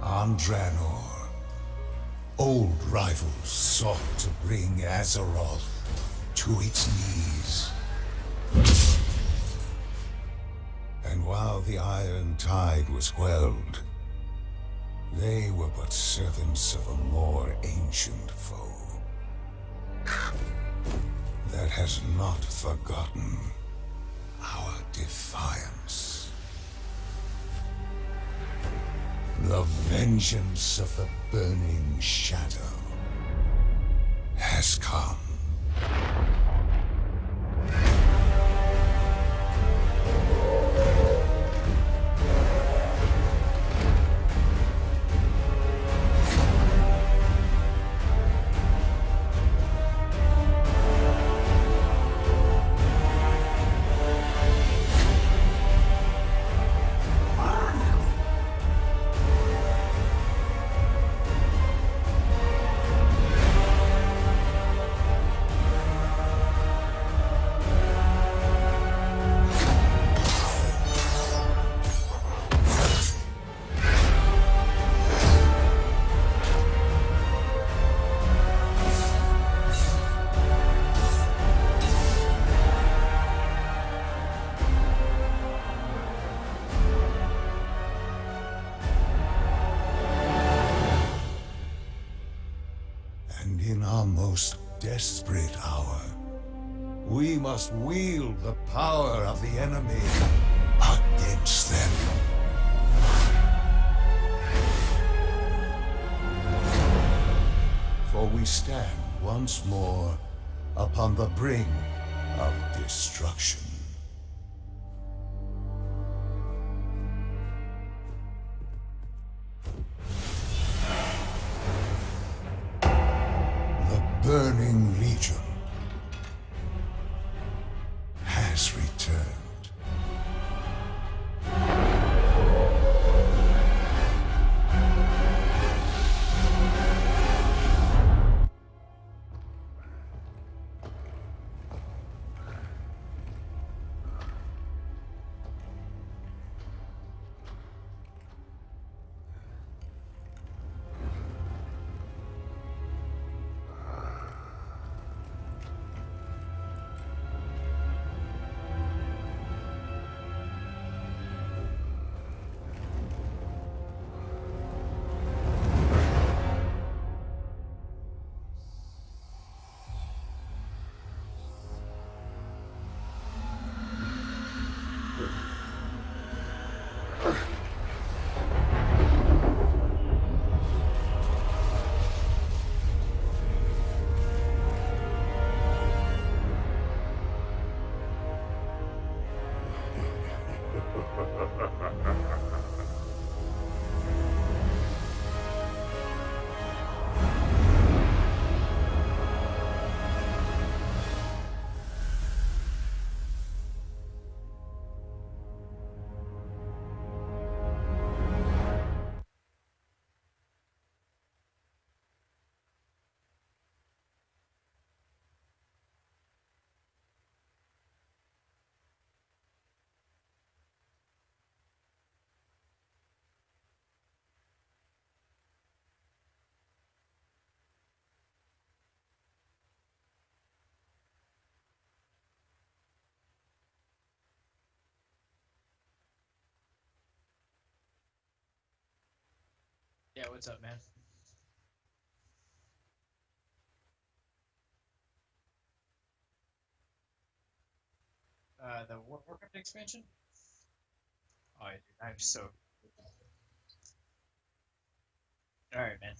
On Draenor, old rivals sought to bring Azeroth to its knees. And while the Iron Tide was quelled, they were but servants of a more ancient foe that has not forgotten our defiance. The vengeance of the Burning Shadow has come. And in our most desperate hour, we must wield the power of the enemy against them. For we stand once more upon the brink of destruction. The Burning Legion has returned. Yeah, what's up, man? The Warcraft expansion? Oh, dude, I'm so. All right, man.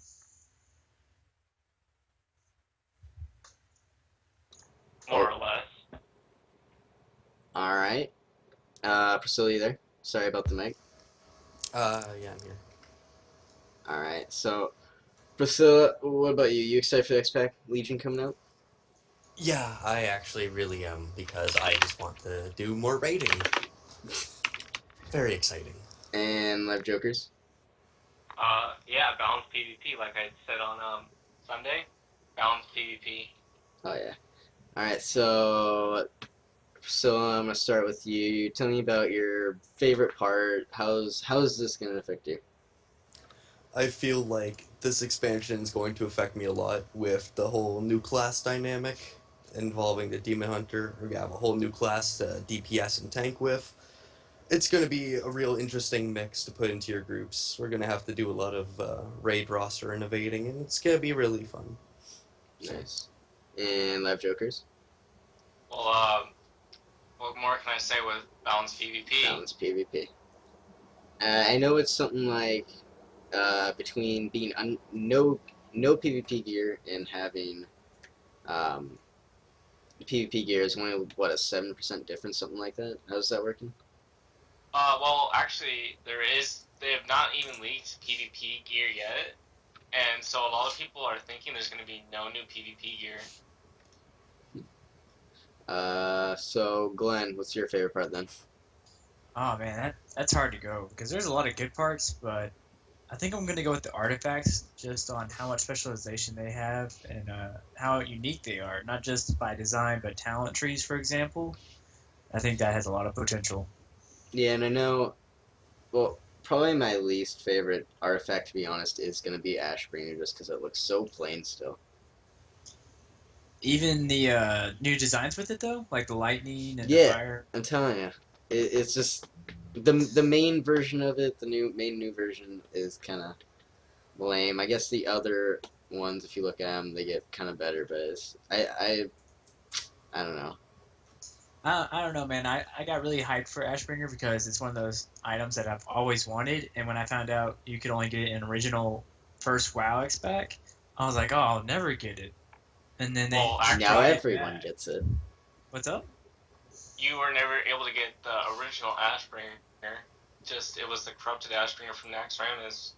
Oh, more or less. all right. Priscilla, you there? Sorry about the mic. Yeah, I'm here. All right. So, Priscilla, what about you? You excited for the X Pack Legion coming out? Yeah, I actually really am because I just want to do more raiding. Very exciting. And Live Jokers? Yeah, balanced PvP, like I said on Sunday. Balanced PvP. Oh yeah. All right. So, Priscilla, I'm gonna start with you. Tell me about your favorite part. How's this gonna affect you? I feel like this expansion is going to affect me a lot with the whole new class dynamic involving the Demon Hunter. We have a whole new class to DPS and tank with. It's going to be a real interesting mix to put into your groups. We're going to have to do a lot of raid roster innovating, and it's going to be really fun. Nice. And Live Jokers? Well, what more can I say with balanced PvP? Balanced PvP. I know it's something like between being no PvP gear and having PvP gear is only what, a 7% difference, something like that. How's that working? Well, actually, they have not even leaked PvP gear yet, and so a lot of people are thinking there's going to be no new PvP gear. So Glenn, what's your favorite part then? Oh man, that's hard to go because there's a lot of good parts, but I think I'm gonna go with the artifacts just on how much specialization they have and how unique they are, not just by design but talent trees, for example. I think that has a lot of potential. Yeah, and I know, well, probably my least favorite artifact, to be honest, is going to be Ashbringer, just because it looks so plain still. Even the new designs with it though, like the lightning and the Yeah. fire. I'm telling you, it's just the main version of it. The new version is kind of lame. I guess the other ones, if you look at them, they get kind of better, but I don't know. I don't know, man. I got really hyped for Ashbringer because it's one of those items that I've always wanted, and when I found out you could only get it in original first WoW X pack, I was like, oh, I'll never get it. And then Well, actually, Now brought it everyone back. gets it. What's up? You were never able to get the original Ashbringer. Just it was the corrupted Ashbringer from Naxxramas.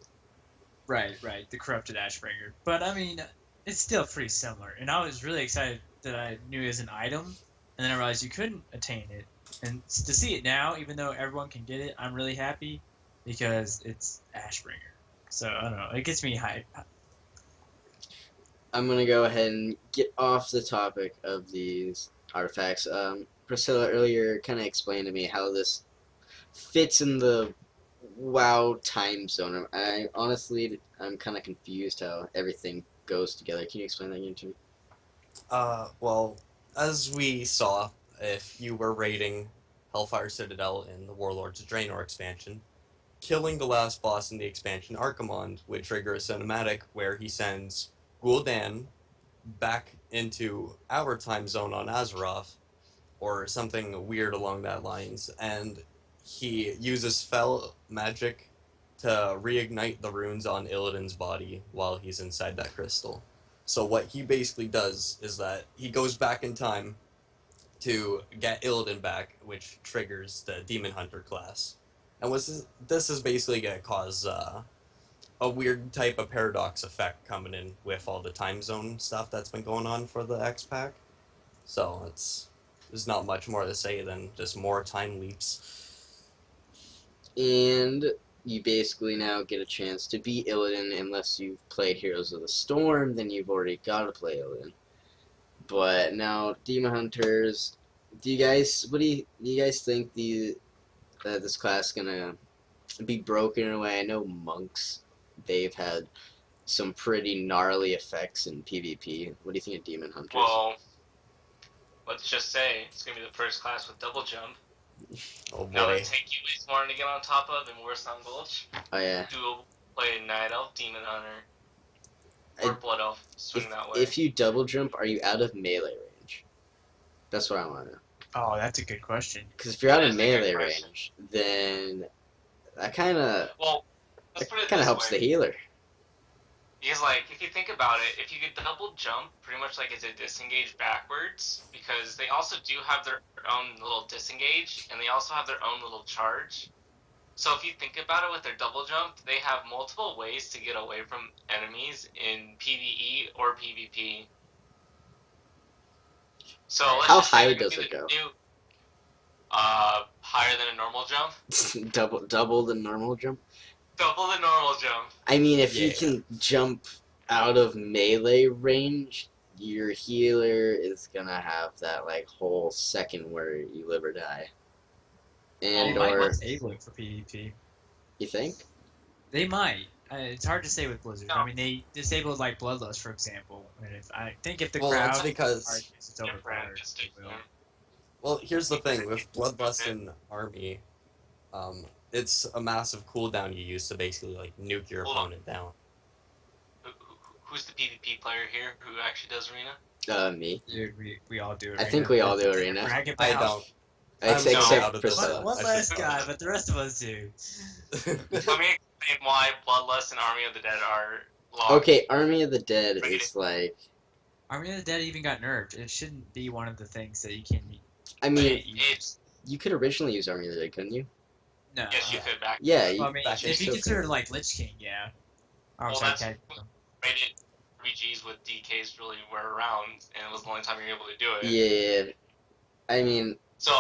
Right, the corrupted Ashbringer. But I mean, it's still pretty similar, and I was really excited that I knew it was an item, and then I realized you couldn't attain it. And to see it now, even though everyone can get it, I'm really happy because it's Ashbringer. So I don't know, it gets me hyped. I'm gonna go ahead and get off the topic of these artifacts. Priscilla earlier kind of explained to me how this fits in the WoW time zone. I'm kind of confused how everything goes together. Can you explain that again to me? Well, as we saw, if you were raiding Hellfire Citadel in the Warlords of Draenor expansion, killing the last boss in the expansion, Archimonde, would trigger a cinematic where he sends Gul'dan back into our time zone on Azeroth, or something weird along that lines, and he uses Fel magic to reignite the runes on Illidan's body while he's inside that crystal. So what he basically does is that he goes back in time to get Illidan back, which triggers the Demon Hunter class. And this is basically going to cause a weird type of paradox effect coming in with all the time zone stuff that's been going on for the X-Pack. So there's not much more to say than just more time leaps. And you basically now get a chance to beat Illidan unless you've played Heroes of the Storm, then you've already got to play Illidan. But now, Demon Hunters, what do you guys think this class is gonna be broken in a way? I know monks, they've had some pretty gnarly effects in PvP. What do you think of Demon Hunters? Well, let's just say it's gonna be the first class with double jump. Oh Now boy. the tank you always wanted to get on top of in Warsound Gulch. Oh yeah. Dual play Night Elf, Demon Hunter, or Blood Elf. Swing that way. If you double jump, are you out of melee range? That's what I want to know. Oh, that's a good question. Because if you're out That of is a good melee question. range, then that kind of Well, let's put it this helps way. the healer. Because, like, if you think about it, if you could double jump, pretty much like it's a disengage backwards, because they also do have their own little disengage, and they also have their own little charge. So if you think about it with their double jump, they have multiple ways to get away from enemies in PvE or PvP. So let's How just say high they're gonna does be it the go? new, higher than a normal jump. double the normal jump. Double the normal jump. I mean, if you Yeah. can jump out of melee range, your healer is gonna have that like whole second where you live or die. They And might or disable it for PvP. you think? They might. It's hard to say with Blizzard. No. I mean, they disabled like Bloodlust, for example. And if the Well, crowd that's because argues it's Different, overpowered, just they will. different. well, here's the thing with Bloodlust and Army, it's a massive cooldown you use to basically like nuke your Hold on. opponent down. Who's the PvP player here who actually does arena? Me. Dude, we all do it. I think we all do arena. Brag I about- don't. I'm Except out of for this Priscilla. One I less should- guy, but the rest of us do. Let me explain why Bloodlust and Army of the Dead are locked. Okay, Army of the Dead is like. Army of the Dead even got nerfed. It shouldn't be one of the things that you can. I mean, It's you could originally use Army of the Dead, couldn't you? No. yes, you could back. Yeah. Well, I mean, back in if you so consider cool. like Lich King, yeah. Oh, Well, sorry, that's okay. rated RPGs with DKs really were around, and it was the only time you were able to do it. Yeah. I mean, So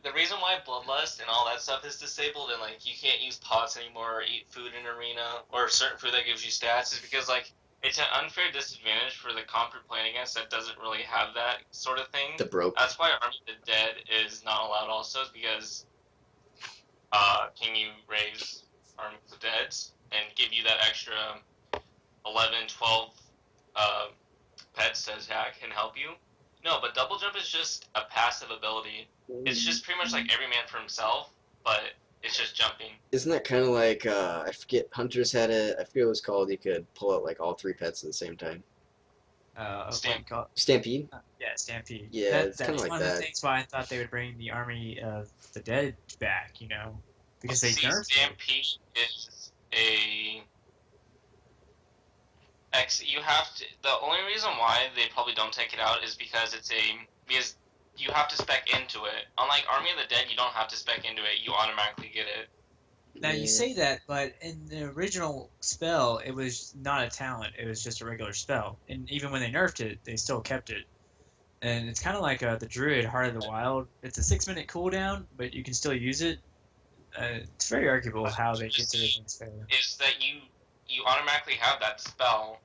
the reason why Bloodlust and all that stuff is disabled, and like you can't use pots anymore or eat food in arena or certain food that gives you stats, is because like it's an unfair disadvantage for the comp you're playing against that doesn't really have that sort of thing. the broke. That's why Army of the Dead is not allowed also, is because can you raise Army of the Dead and give you that extra 11, 12 pets to attack and help you? No, but double jump is just a passive ability. It's just pretty much like every man for himself, but it's just jumping. Isn't that kind of like I forget Hunters had it. I forget what it was called. You could pull out like all 3 pets at the same time. What call- Stampede. yeah, Stampede. Yeah, it's kinda that's like one of that. the things why I thought they would bring the Army of the Dead back. You know, because they See, nerfed it. Stampede is a you have to. The only reason why they probably don't take it out is because because you have to spec into it. Unlike Army of the Dead, you don't have to spec into it. You automatically get it. Now Yeah. you say that, but in the original spell, it was not a talent; it was just a regular spell. And even when they nerfed it, they still kept it. And it's kind of like the Druid Heart of the Wild. It's a 6-minute cooldown, but you can still use it. It's very arguable how they consider things fair. Is that you automatically have that spell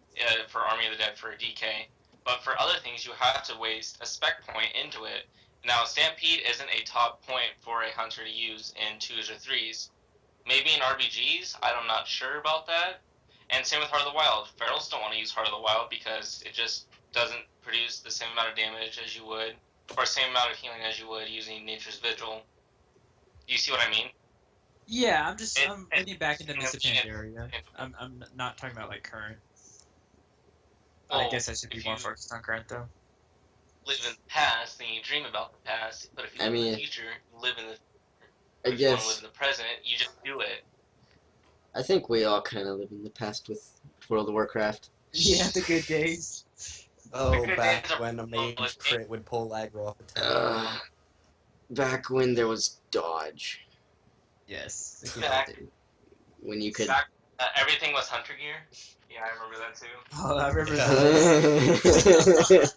for Army of the Dead for a DK, but for other things you have to waste a spec point into it. Now Stampede isn't a top point for a hunter to use in 2s or 3s. Maybe in RBGs, I'm not sure about that. And same with Heart of the Wild. Ferals don't want to use Heart of the Wild because it just doesn't produce the same amount of damage as you would, or same amount of healing as you would using Nature's Vigil. Do you see what I mean? Yeah, I'm And- getting back into and- Mist of and- Pandaria. and- I'm not talking about like current. I Well, guess I should be if more you focused on current though. live in the past, then you dream about the past. But if you I live in mean, the future, you live in the. I If you want to live guess in the present, you just do it. I think we all kind of live in the past with World of Warcraft. Yeah, the good days. Oh, Good back days are when a mage public. crit would pull aggro off a Uh, back when there was dodge, Yes. the good Back- days. when you could. Back, everything was hunter gear. Yeah, I remember that too. Oh, I remember Yeah. that.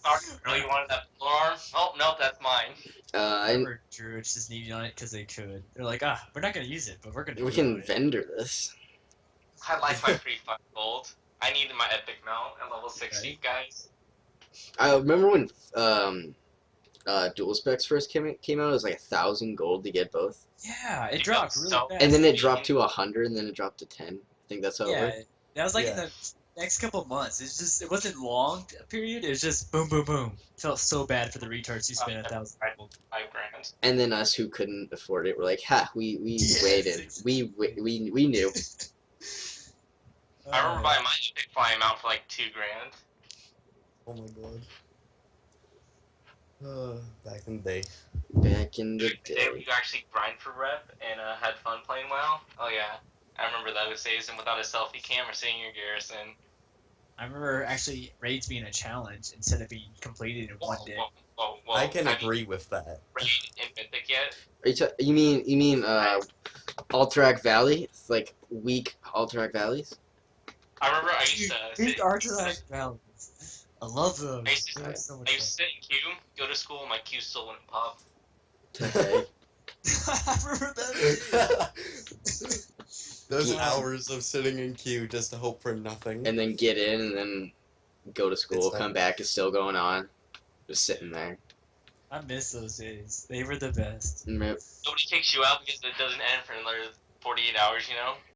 Sorry, really, you wanted that arm? Oh, no, that's mine. I I, remember Druids just needed on it because they could. They're like, we're not gonna use it, but we're gonna. we reload can it." vendor this. I like my free fun gold. I needed my epic mount at level 60, Right. guys. I remember when dual specs first came out. It was like 1,000 gold to get both, Yeah, it You dropped got really so- fast. and then it me. dropped to 100, and then it dropped to 10. I think that's how it yeah, worked. that was like in Yeah. the next couple of months. It wasn't long period. It was just boom, boom, boom. Felt so bad for the retards who spent 1,000 gold. 5 grand. And then us who couldn't afford it were like, "Ha, we Yes, waited. exactly. We knew." I remember buying my epic flying mount for like 2 grand. Oh my god. Back in the day. Back in the The day when day. you actually grind for rep and had fun playing WoW. Oh yeah, I remember those days, and without a selfie cam or seeing your garrison. I remember actually raids being a challenge instead of being completed in one day. Whoa, I can have you agree with that. raided in Mythic yet? You mean Alterac Valley? It's like weak Alterac Valleys. I remember I used to sit. Big Archelac Valleys. I love them. I used to, They're so much I used to sit in queue, go to school, and my queue still wouldn't pop. Okay. fun. I remember that. Those Yeah. hours of sitting in queue just to hope for nothing. And then get in, and then go to school. It's Come back, it's still going on. Just sitting there. I miss those days. They were the best. Rip. Nobody kicks you out because it doesn't end for another 48 hours, you know?